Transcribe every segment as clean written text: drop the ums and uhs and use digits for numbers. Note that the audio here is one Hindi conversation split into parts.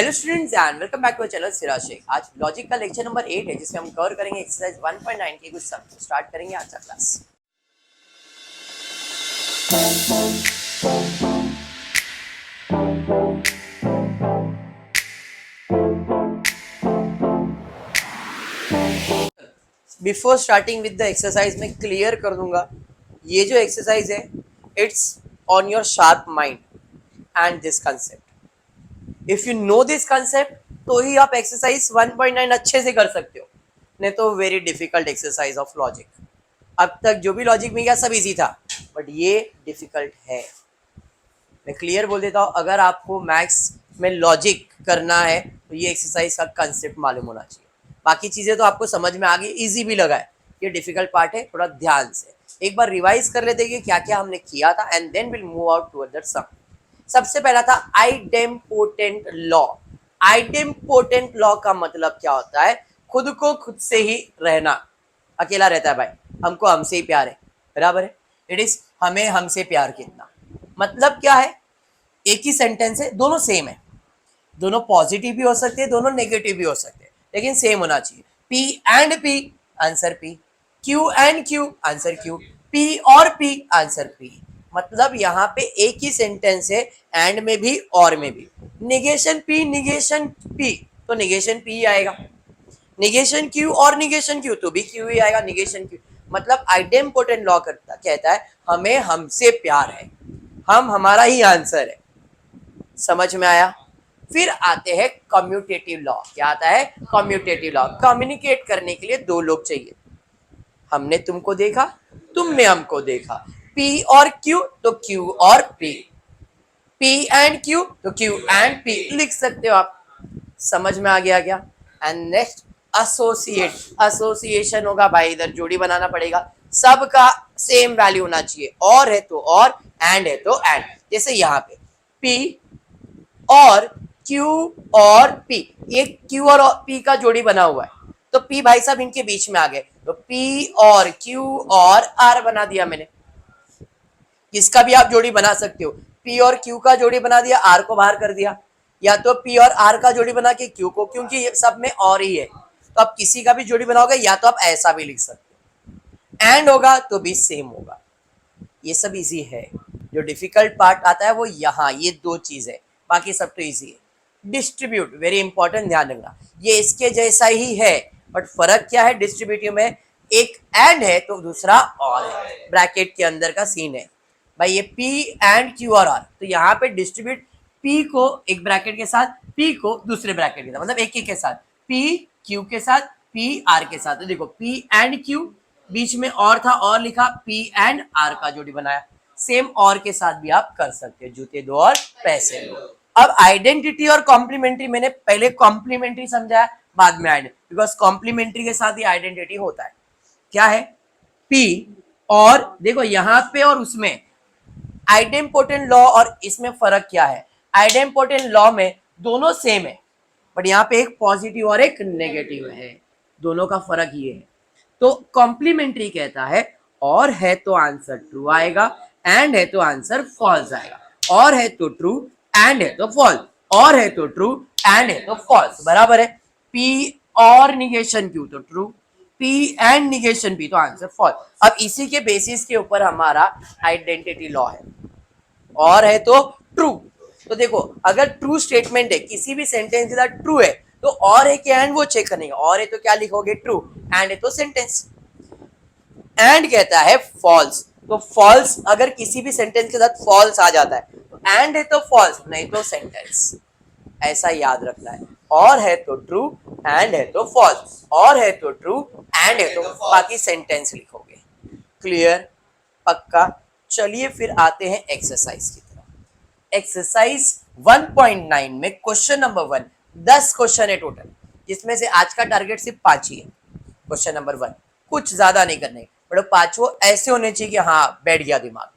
Hello students and welcome back to channel Sira Shaikh. आज लॉजिक का लेक्चर नंबर 8 है जिसमें हम कवर करेंगे एक्सरसाइज 1.9 के कुछ सम। स्टार्ट करेंगे आज का class. Before starting with the exercise मैं क्लियर कर दूंगा, ये जो एक्सरसाइज है it's on your sharp mind and this concept. If you know this concept तो ही आप एक्सरसाइज 1.9 अच्छे से कर सकते हो, नहीं तो very difficult exercise of logic. अब तक जो भी लॉजिक में गया सब इजी था, बट ये डिफिकल्ट है। मैं क्लियर बोल देता हूँ, अगर आपको मैथ्स में लॉजिक करना है तो ये एक्सरसाइज का कंसेप्ट मालूम होना चाहिए। बाकी चीज़ें तो आपको समझ में आ गई, ईजी भी लगा है। ये डिफिकल्ट पार्ट है, थोड़ा ध्यान से एक बार रिवाइज कर लेते हैं कि क्या क्या हमने किया था and then will move out toward that sum. सबसे पहला था आइडेम्पोटेंट लॉ। आइडेम्पोटेंट लॉ का मतलब क्या होता है? खुद को खुद से ही रहना। अकेला रहता है भाई, हमको हमसे ही प्यार है, बराबर है। इट इज हमें हमसे प्यार कितना। मतलब क्या है? एक ही सेंटेंस है, दोनों सेम है, दोनों पॉजिटिव भी हो सकते हैं, दोनों नेगेटिव भी हो सकते हैं, लेकिन सेम होना चाहिए। P and P, answer P. Q and Q, answer Q. P और पी, आंसर पी। मतलब यहाँ पे एक ही सेंटेंस है, एंड में भी और में भी। निगेशन पी, निगेशन पी, तो निगेशन पी आएगा। निगेशन क्यू और निगेशन क्यू, तो भी क्यू ही आएगा। निगेशन क्यू मतलब आइडेम्पोटेंट लॉ करता कहता है हमें हमसे प्यार है, हम हमारा ही आंसर है। समझ में आया? फिर आते हैं कम्यूटेटिव लॉ। क्या आता है? Commutative law. कम्युनिकेट करने के लिए दो लोग चाहिए। हमने तुमको देखा, तुमने हमको देखा। पी और क्यू तो क्यू और पी, पी एंड क्यू तो क्यू एंड पी लिख सकते हो आप। समझ में आ गया क्या? And next associate. एसोसिएशन होगा भाई, इधर जोड़ी बनाना पड़ेगा, सबका सेम वैल्यू होना चाहिए। और है तो और, एंड है तो एंड। जैसे यहाँ पे पी और Q और P, ये Q और P का जोड़ी बना हुआ है, तो P भाई साहब इनके बीच में आ गए, तो P और Q और R बना दिया मैंने। इसका भी आप जोड़ी बना सकते हो, P और Q का जोड़ी बना दिया, R को बाहर कर दिया, या तो P और R का जोड़ी बना के Q को, क्योंकि ये सब में और ही है, तो आप किसी का भी जोड़ी बनाओगे, या तो आप ऐसा भी लिख सकते हो, एंड होगा तो भी सेम होगा। ये सब इजी है। जो डिफिकल्ट पार्ट आता है वो यहाँ, ये दो चीज है, बाकी सब तो इजी है। डिस्ट्रीब्यूट, वेरी इंपॉर्टेंट, ध्यान रखना, ये इसके जैसा ही है, बट फर्क क्या है डिस्ट्रीब्यूटिव में? एक एंड है तो दूसरा और है, ब्रैकेट के अंदर का सीन है भाई। ये P एंड Q और R, तो यहाँ पे डिस्ट्रीब्यूट P को एक ब्रैकेट के साथ, P को दूसरे ब्रैकेट के साथ, मतलब एक ही के साथ, P Q के साथ, P R के साथ। तो देखो P एंड Q, बीच में और था और लिखा, P एंड R का जोड़ी बनाया। सेम और के साथ भी आप कर सकते हो, जूते दो और पैसे दो। अब आइडेंटिटी और कॉम्प्लीमेंट्री, मैंने पहले कॉम्प्लीमेंट्री समझाया, बाद में आइडेंटिटी, बिकॉज कॉम्प्लीमेंट्री के साथ ही आइडेंटिटी होता है। क्या है? P और देखो यहाँ पे और उसमें आइडेम्पोटेंट लॉ और इसमें फर्क क्या है? आइडेम्पोटेंट लॉ में दोनों सेम है, बट यहाँ पे एक पॉजिटिव और एक नेगेटिव है, दोनों का फर्क ये है। तो कॉम्प्लीमेंट्री कहता है और है तो आंसर ट्रू आएगा, एंड है तो आंसर फॉल्स आएगा। और है तो ट्रू, एंड है तो फॉल्स, और है तो ट्रू, एंड है तो फॉल्स, बराबर है। पी और निगेशन क्यू तो true, P and negation P तो आंसर फॉल्स। अब इसी के बेसिस के ऊपर हमारा आइडेंटिटी लॉ है। और है तो ट्रू, तो देखो अगर ट्रू स्टेटमेंट है, किसी भी सेंटेंस के साथ ट्रू है, तो और है कि एंड वो चेक करेंगे। और है तो क्या लिखोगे? ट्रू। एंड है तो सेंटेंस। एंड कहता है फॉल्स, तो फॉल्स अगर किसी भी सेंटेंस के साथ फॉल्स आ जाता है तो एंड है तो फॉल्स, नहीं तो सेंटेंस। ऐसा याद रखना है। और है तो ट्रू, एंड है तो फॉल्स, और है तो ट्रू, एंड है तो बाकी सेंटेंस लिखोगे। क्लियर? पक्का? चलिए फिर आते हैं एक्सरसाइज की तरफ। एक्सरसाइज 1.9 में क्वेश्चन नंबर 1, 10 क्वेश्चन है टोटल, जिसमें से आज का टारगेट सिर्फ 5 ही है। क्वेश्चन नंबर 1, कुछ ज्यादा नहीं करने, बट पांचों ऐसे होने चाहिए कि हाँ बैठ गया दिमाग में।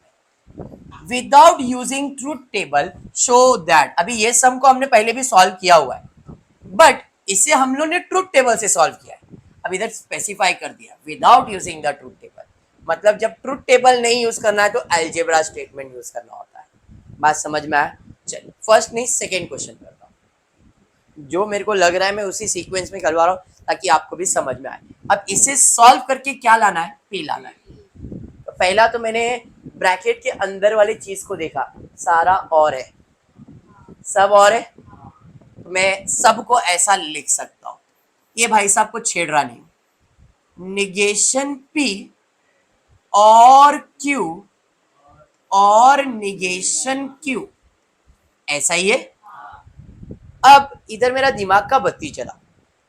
Without using truth table show that, अभी ये सम को हमने पहले भी सॉल्व किया हुआ है, बट इसे हम लोग ने ट्रूथ टेबल से सॉल्व किया है। अब इधर स्पेसिफाई कर दिया without using the truth table, मतलब जब ट्रूथ टेबल नहीं यूज करना है तो अलजेब्रा स्टेटमेंट यूज करना होता है। बात समझ में आया? चलिए फर्स्ट नहीं सेकेंड क्वेश्चन करता हूं। जो मेरे को लग रहा है मैं उसी सीक्वेंस में करवा रहा हूँ ताकि आपको भी समझ में आए। अब इसे सॉल्व करके क्या लाना है, पी लाना है। तो पहला तो मैंने ब्रैकेट के अंदर वाली चीज को देखा, सारा और है, सब और है, तो मैं सबको ऐसा लिख सकता हूँ। ये भाई साहब को छेड़ रहा नहीं, निगेशन पी और क्यू और निगेशन क्यू, ऐसा ही है। अब इधर मेरा दिमाग का बत्ती चला,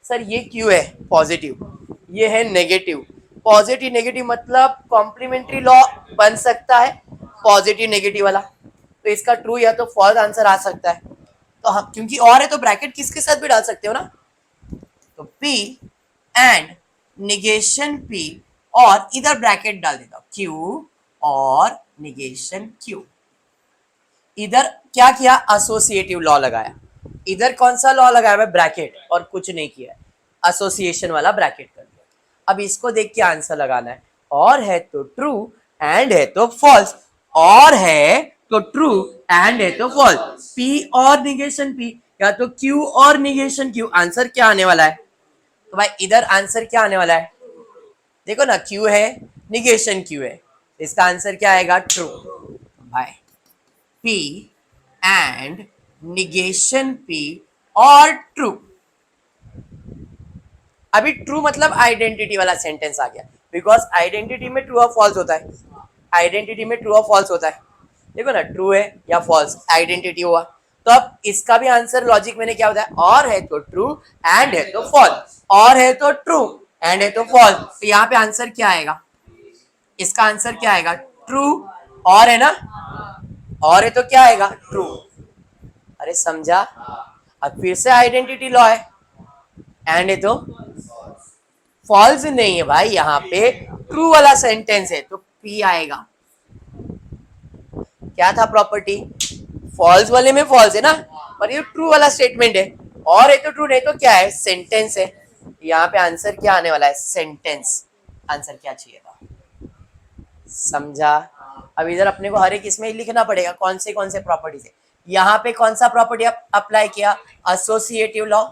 सर ये क्यू है पॉजिटिव, ये है नेगेटिव, पॉजिटिव नेगेटिव मतलब कॉम्प्लीमेंट्री लॉ बन सकता है पॉजिटिव नेगेटिव वाला, तो इसका ट्रू या तो फॉल्स आंसर आ सकता है। तो हम क्योंकि और है तो ब्रैकेट किसके साथ भी डाल सकते हो ना, तो P एंड निगेशन P और इधर ब्रैकेट डाल देता हूं Q और निगेशन Q। इधर क्या किया, एसोसिएटिव लॉ लगाया, इधर कौन सा लॉ लगाया है, ब्रैकेट, और कुछ नहीं किया, एसोसिएशन वाला ब्रैकेट कर दिया। अब इसको देख के आंसर लगाना है, और है तो ट्रू एंड है तो फॉल्स, और है तो ट्रू एंड है तो फॉल्स, P और निगेशन P या तो Q और निगेशन Q, आंसर क्या आने वाला है, तो भाई इधर आंसर क्या आने वाला है, देखो ना Q है निगेशन Q है, इसका आंसर क्या आएगा, ट्रू। भाई P एंड निगेशन P और ट्रू, अभी ट्रू मतलब आइडेंटिटी वाला सेंटेंस आ गया, बिकॉज आइडेंटिटी में ट्रू और फॉल्स होता है, आइडेंटिटी में ट्रू और फॉल्स होता है, देखो ना ट्रू है या फॉल्स, आइडेंटिटी हुआ। तो अब इसका भी आंसर लॉजिक मैंने क्या बताया, और है तो ट्रू एंड है तो फॉल्स, और है तो ट्रू एंड है तो फॉल्स, तो यहाँ पे आंसर क्या आएगा, इसका आंसर क्या आएगा, ट्रू, और है ना, और है तो क्या आएगा, ट्रू। अरे समझा, अब फिर से आइडेंटिटी लॉ है, एंड है तो फॉल्स नहीं है भाई, यहाँ पे ट्रू वाला सेंटेंस है तो पी आएगा। क्या था प्रॉपर्टी, फॉल्स वाले में फॉल्स है ना, और ये ट्रू वाला स्टेटमेंट है, और है तो ट्रू, नहीं तो क्या है, सेंटेंस है। यहाँ पे आंसर क्या आने वाला है, सेंटेंस, आंसर क्या चाहिए था, समझा। अब इधर अपने को हर एक इसमें लिखना पड़ेगा कौन से प्रॉपर्टीज है। यहाँ पे कौन सा प्रॉपर्टी अप्लाई किया, एसोसिएटिव लॉ,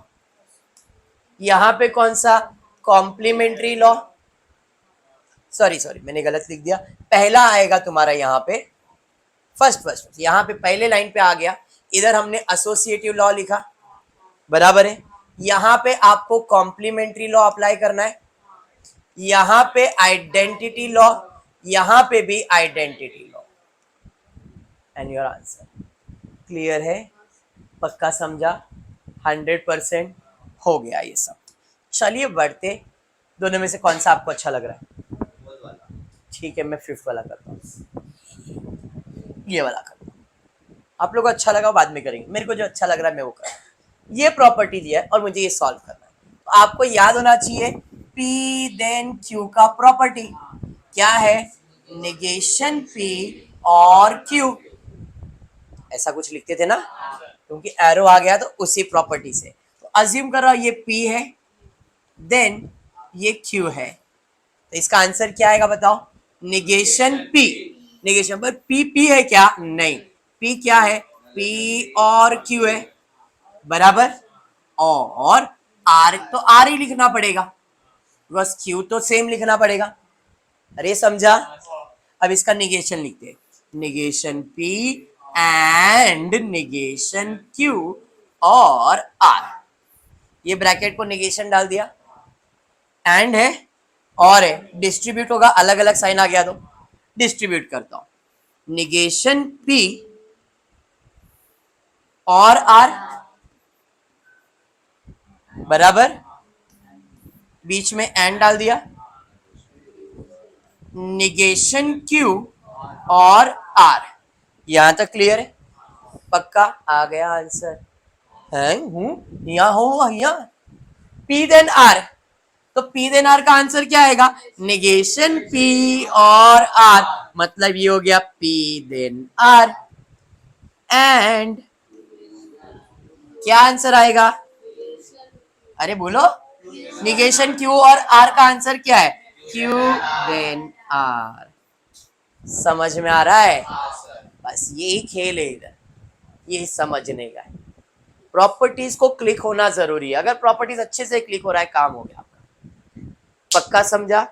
यहाँ पे कौन सा, कॉम्प्लीमेंट्री लॉ, सॉरी मैंने गलत लिख दिया, पहला आएगा तुम्हारा यहाँ पे फर्स्ट यहाँ पे पहले लाइन पे आ गया, इधर हमने एसोसिएटिव लॉ लिखा, बराबर है। यहाँ पे आपको कॉम्प्लीमेंट्री लॉ अप्लाई करना है, यहाँ पे आइडेंटिटी लॉ, यहाँ पे भी identity law, and your answer clear है, पक्का समझा, 100% हो गया ये सब। चलिए बढ़ते, दोनों में से कौन सा आपको अच्छा लग रहा है, ठीक है मैं फिफ्थ वाला करता हूँ, ये वाला करता हूँ, आप लोग को अच्छा लगा बाद में करेंगे, मेरे को जो अच्छा लग रहा है मैं वो कर, ये प्रॉपर्टी दिया है और मुझे ये सॉल्व करना है, तो आपको याद होना चाहिए P देन Q का प्रॉपर्टी क्या है, निगेशन P और Q, ऐसा कुछ लिखते थे ना, क्योंकि एरो आ गया तो उसी प्रॉपर्टी से, तो अज्यूम कर रहा हूं ये P है देन ये Q है, तो इसका आंसर क्या आएगा बताओ, निगेशन P, निगेशन पर P है क्या, नहीं, P क्या है, P और Q है, बराबर, और R तो R ही लिखना पड़ेगा, बस Q तो सेम लिखना पड़ेगा, अरे समझा। अब इसका निगेशन लिखते हैं, negation P and negation Q और R, ये ब्रैकेट को निगेशन डाल दिया, एंड है और है, डिस्ट्रीब्यूट होगा, अलग अलग साइन आ गया तो डिस्ट्रीब्यूट करता हूं, निगेशन P और R बराबर, बीच में एंड डाल दिया, निगेशन Q और R, यहां तक क्लियर है, पक्का आ गया आंसर, है यहाँ हो यहाँ, P देन R, तो P देन R का आंसर क्या आएगा, निगेशन P और R, मतलब ये हो गया P देन R, एंड क्या आंसर आएगा, अरे बोलो, निगेशन Q और R का आंसर क्या है, Q देन R, समझ में आ रहा है, बस यही खेल है इधर, ये समझने का है, प्रॉपर्टीज को क्लिक होना जरूरी है। अगर प्रॉपर्टीज अच्छे से क्लिक हो रहा है, काम हो गया आपका। पक्का समझा?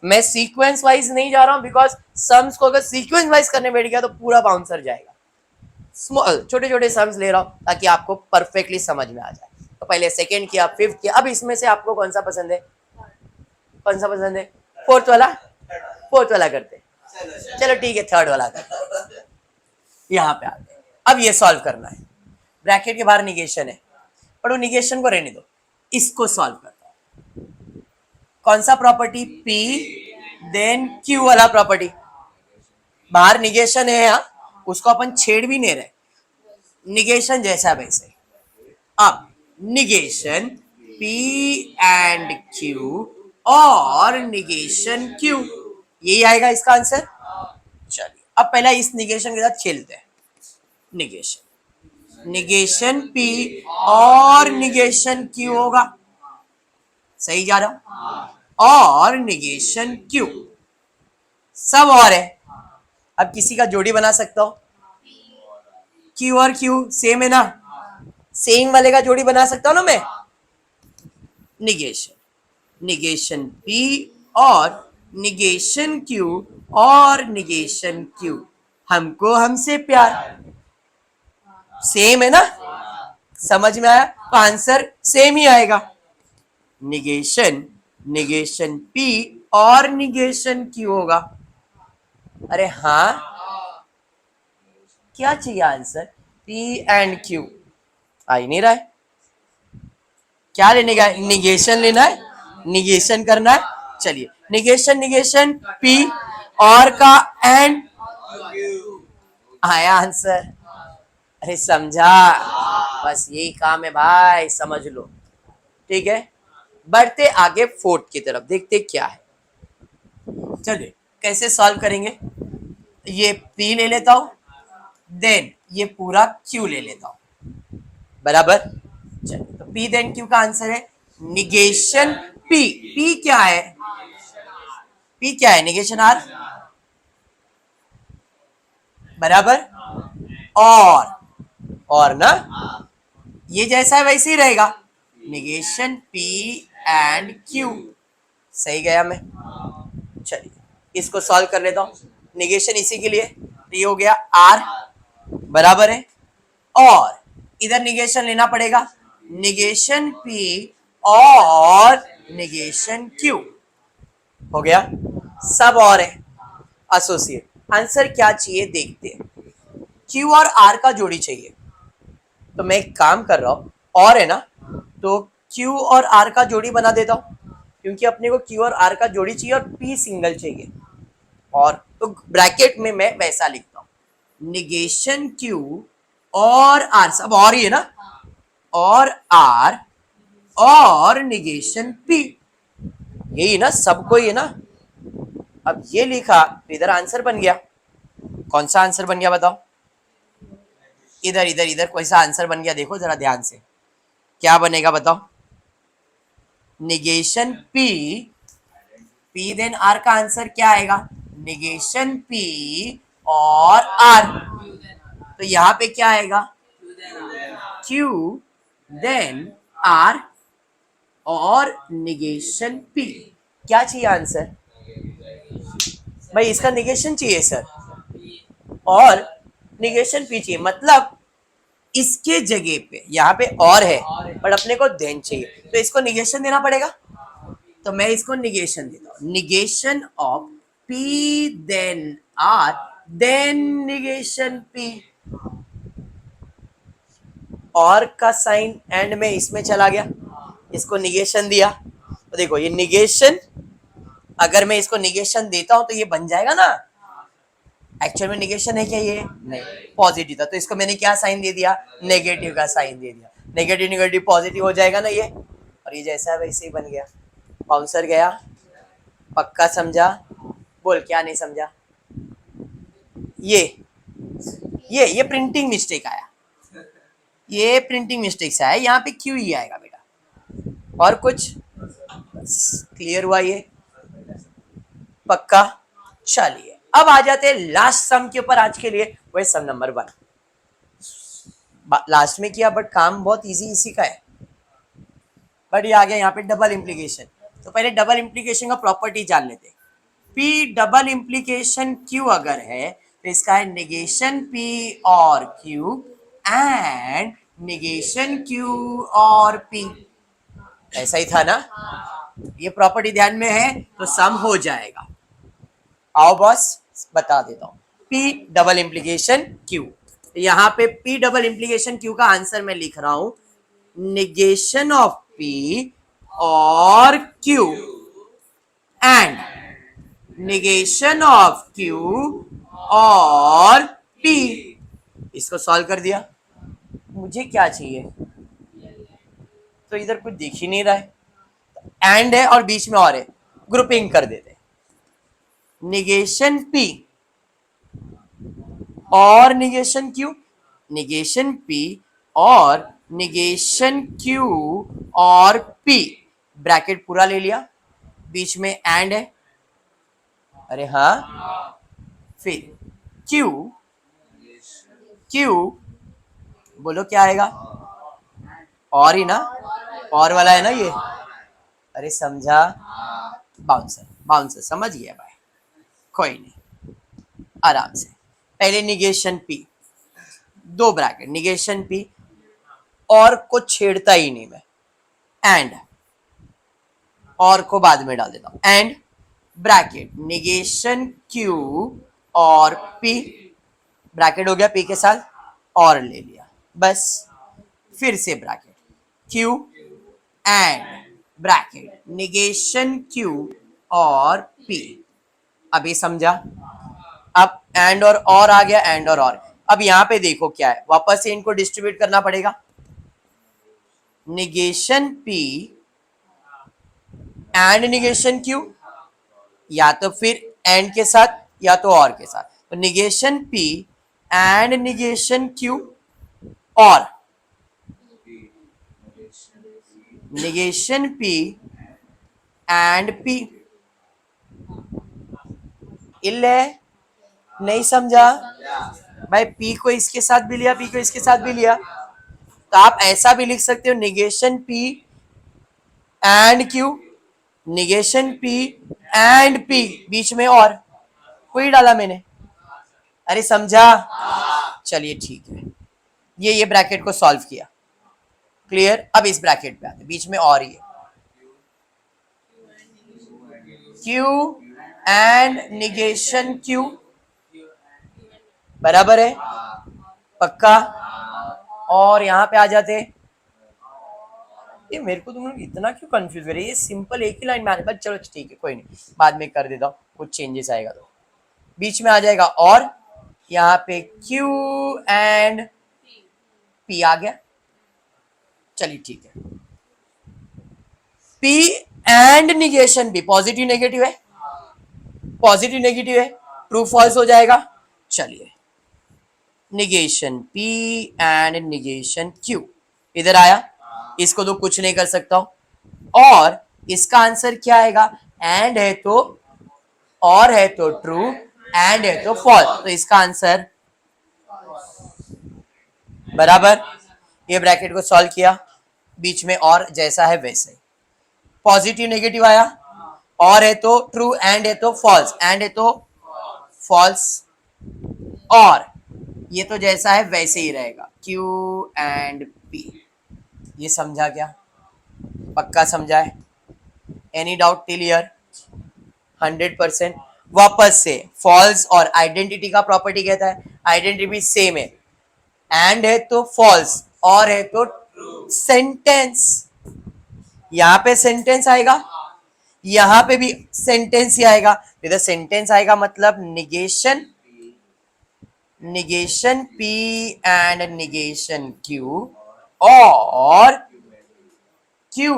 मैं सीक्वेंस वाइज नहीं जा रहा हूं, बिकॉज सम्स को अगर सीक्वेंस वाइज करने बैठ गया तो पूरा बाउंसर जाएगा। स्मॉल छोटे छोटे सम्स ले रहा हूं ताकि आपको परफेक्टली समझ में आ जाए। तो पहले सेकंड किया, फिफ्थ किया। अब इसमें से आपको कौन सा पसंद है? कौन सा पसंद है? फोर्थ वाला? फोर्थ वाला करते, चलो ठीक है, थर्ड वाला करते। यहाँ पे आते हैं। अब ये सॉल्व करना है। ब्रैकेट के बाहर निगेशन है, पर वो निगेशन को रहने दो, इसको सॉल्व करता हूं। कौन सा प्रॉपर्टी? P देन Q वाला प्रॉपर्टी। बाहर निगेशन है यहाँ, उसको अपन छेड़ भी नहीं रहे, निगेशन जैसा वैसे। अब निगेशन P एंड Q और निगेशन Q, यही आएगा इसका आंसर। चलिए अब पहला इस निगेशन के साथ खेलते हैं। निगेशन P और निगेशन Q होगा, सही जा रहा हूं, और निगेशन Q सब और है। अब किसी का जोड़ी बना सकता हो, Q और Q सेम है ना, सेम वाले का जोड़ी बना सकता हूं ना मैं। निगेशन P और निगेशन Q और निगेशन Q, हमको हमसे प्यार, सेम है ना, समझ में आया? तो आंसर सेम ही आएगा। निगेशन P और निगेशन Q होगा। अरे हाँ, क्या चाहिए आंसर? P एंड Q आ ही नहीं रहा है। क्या लेने का? निगेशन लेना है, निगेशन करना है। चलिए निगेशन P और का एंड आया आंसर। अरे समझा, बस यही काम है भाई, समझ लो। ठीक है, बढ़ते आगे फोर्थ की तरफ, देखते क्या है। चलिए कैसे सॉल्व करेंगे। ये P ले लेता हूं, देन ये पूरा Q ले लेता हूं, बराबर। चलिए तो P देन Q का आंसर है निगेशन P। P क्या है? P क्या है? निगेशन R, बराबर। और ना, ये जैसा है वैसे ही रहेगा, निगेशन P एंड Q, सही गया मैं। चलिए इसको सॉल्व कर लेता हूं। निगेशन इसी के लिए, तो ये हो गया R, बराबर है। और इधर निगेशन लेना पड़ेगा, निगेशन P और निगेशन Q हो गया, सब और है एसोसिएट। आंसर क्या चाहिए देखते हैं। Q और R का जोड़ी चाहिए, तो मैं एक काम कर रहा हूं, और है ना, तो Q और R का जोड़ी बना देता हूं, क्योंकि अपने को Q और R का जोड़ी चाहिए और P सिंगल चाहिए। और तो ब्रैकेट में मैं वैसा लिखता हूं, निगेशन Q और R, सब और ही है ना, और R और निगेशन P, यही ना, सबको ही है ना। अब ये लिखा तो इधर आंसर बन गया। कौन सा आंसर बन गया बताओ? इधर इधर इधर कोई सा आंसर बन गया, देखो जरा ध्यान से, क्या बनेगा बताओ? निगेशन P देन R का आंसर क्या आएगा? निगेशन P और R, तो यहां पे क्या आएगा? Q देन R और निगेशन P। क्या चाहिए आंसर भाई? इसका निगेशन चाहिए सर, और निगेशन P चाहिए, मतलब इसके जगह पे यहाँ पे और है, बट अपने को देन चाहिए, तो इसको निगेशन देना पड़ेगा। तो मैं इसको निगेशन देता हूं, negation of P then R then negation P। और का साइन एंड में इसमें चला गया, इसको निगेशन दिया, तो देखो ये निगेशन, अगर मैं इसको निगेशन देता हूं तो ये बन जाएगा ना। एक्चुअल में निगेशन है क्या ये? नहीं, पॉजिटिव था, तो इसको मैंने क्या साइन दे दिया? नेगेटिव का साइन दे दिया। नेगेटिव नेगेटिव पॉजिटिव हो जाएगा ना ये, और ये जैसा है वैसे ही बन गया, बाउंसर गया। पक्का समझा? बोल क्या नहीं समझा? ये प्रिंटिंग मिस्टेक आया, ये प्रिंटिंग मिस्टेक से आया, यहाँ पे क्यों ही आएगा बेटा, और कुछ? क्लियर हुआ ये? पक्का। चलिए अब आ जाते हैं लास्ट सम के ऊपर आज के लिए, वही सम नंबर 1। लास्ट में किया बट काम बहुत इजी इसी का है, बट ये आ गया यहाँ पे डबल इम्प्लीकेशन। तो पहले डबल इम्प्लीकेशन का प्रॉपर्टी जान लेते हैं। पी डबल इम्प्लीकेशन क्यू अगर है तो इसका है निगेशन पी और क्यू एंड निगेशन क्यू और पी। ऐसा ही था ना, ये प्रॉपर्टी ध्यान में है तो सम हो जाएगा। आओ बॉस बता देता हूं, पी डबल इम्प्लीकेशन क्यू, यहाँ पे पी डबल इम्प्लीकेशन क्यू का आंसर मैं लिख रहा हूं निगेशन ऑफ पी और Q and negation of Q और पी। इसको सॉल्व कर दिया। मुझे क्या चाहिए, तो इधर कुछ दिख ही नहीं रहा है, एंड है और बीच में और है, ग्रुपिंग कर देते, निगेशन पी और निगेशन क्यू, निगेशन पी और निगेशन क्यू और पी, ब्रैकेट पूरा ले लिया, बीच में एंड है, अरे हाँ, फिर क्यू, क्यू बोलो क्या आएगा, और ही ना, और वाला है ना ये, अरे समझा, बाउंसर, बाउंसर समझ गया भाई, कोई नहीं, आराम से। पहले निगेशन पी, दो ब्रैकेट निगेशन पी, और को छेड़ता ही नहीं मैं, एंड और को बाद में डाल देता हूं, एंड ब्रैकेट निगेशन क्यू और पी, ब्रैकेट हो गया पी के साथ, और ले लिया बस, फिर से bracket Q and bracket negation Q और पी। अभी समझा, अब एंड और आ गया, एंड और अब यहां पे देखो क्या है, वापस से इनको डिस्ट्रीब्यूट करना पड़ेगा, negation P and negation Q, या तो फिर एंड के साथ या तो और के साथ, तो negation P and negation Q और निगेशन पी एंड पी। इल्ले नहीं समझा भाई, पी को इसके साथ भी लिया, पी को इसके साथ भी लिया, तो आप ऐसा भी लिख सकते हो negation P and Q, negation P and P, बीच में और कोई डाला मैंने, अरे समझा, चलिए ठीक है, ये ब्रैकेट को सॉल्व किया, क्लियर। अब इस ब्रैकेट पे आते, बीच में और ही है, क्यू एंड निगेशन क्यू, बराबर है, पक्का। और यहां पे आ जाते, ये मेरे को तुम लोग इतना क्यों कंफ्यूज कर रहे, ये सिंपल एक ही लाइन में आने, चलो ठीक है कोई नहीं, बाद में कर देता हूँ, कुछ चेंजेस आएगा तो बीच में आ जाएगा, और यहाँ पे Q एंड P आ गया, चलिए ठीक है, P एंड निगेशन भी पॉजिटिव नेगेटिव है, पॉजिटिव नेगेटिव है, ट्रू फॉल्स हो जाएगा, चलिए negation P and negation Q इधर आया, इसको तो कुछ नहीं कर सकता हूं, और इसका आंसर क्या आएगा, एंड है तो और है तो ट्रू, एंड है तो फॉल्स, तो इसका आंसर बराबर। ये ब्रैकेट को सॉल्व किया, बीच में और जैसा है वैसे, पॉजिटिव नेगेटिव आया, और है तो ट्रू, एंड है तो फॉल्स, एंड है तो फॉल्स, और ये तो जैसा है वैसे ही रहेगा, Q एंड P। ये समझा क्या, पक्का समझा है, एनी डाउट टिल हियर, 100%। वापस से फॉल्स और आइडेंटिटी का प्रॉपर्टी कहता है, आइडेंटिटी सेम है, एंड है तो फॉल्स, और है तो सेंटेंस, यहां पे सेंटेंस आएगा, यहां पे भी सेंटेंस ही आएगा, इधर सेंटेंस आएगा मतलब negation, negation P and negation Q और Q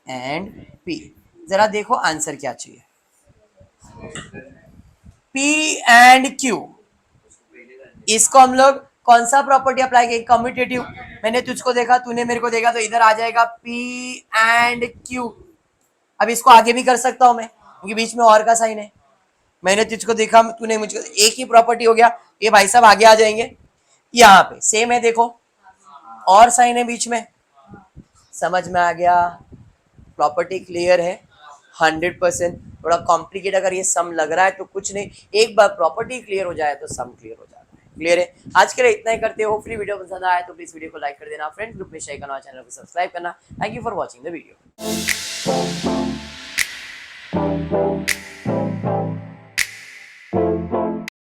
एंड P। जरा देखो आंसर क्या चाहिए, P एंड Q, इसको हम लोग कौन सा प्रॉपर्टी अप्लाई करेंगे, कम्यूटेटिव, मैंने तुझको देखा तूने मेरे को देखा, तो इधर आ जाएगा P एंड Q। अब इसको आगे भी कर सकता हूं मैं, क्योंकि बीच में और का साइन है, मैंने तुझको देखा, तूने मुझको, एक ही प्रॉपर्टी हो गया। ये भाई साहब आगे आ जाएंगे, यहाँ पे सेम है देखो, और साइन है बीच में, समझ में आ गया? प्रॉपर्टी क्लियर है 100%। थोड़ा कॉम्प्लिकेट अगर ये सम लग रहा है तो कुछ नहीं, एक बार प्रॉपर्टी क्लियर हो जाए तो सम क्लियर हो जाता है। क्लियर है? आज के लिए इतना ही करते हो। फ्री वीडियो पसंद आया तो प्लीज वीडियो को लाइक कर देना, फ्रेंड ग्रुप में शेयर करना, चैनल को सब्सक्राइब करना। Thank you for watching the video.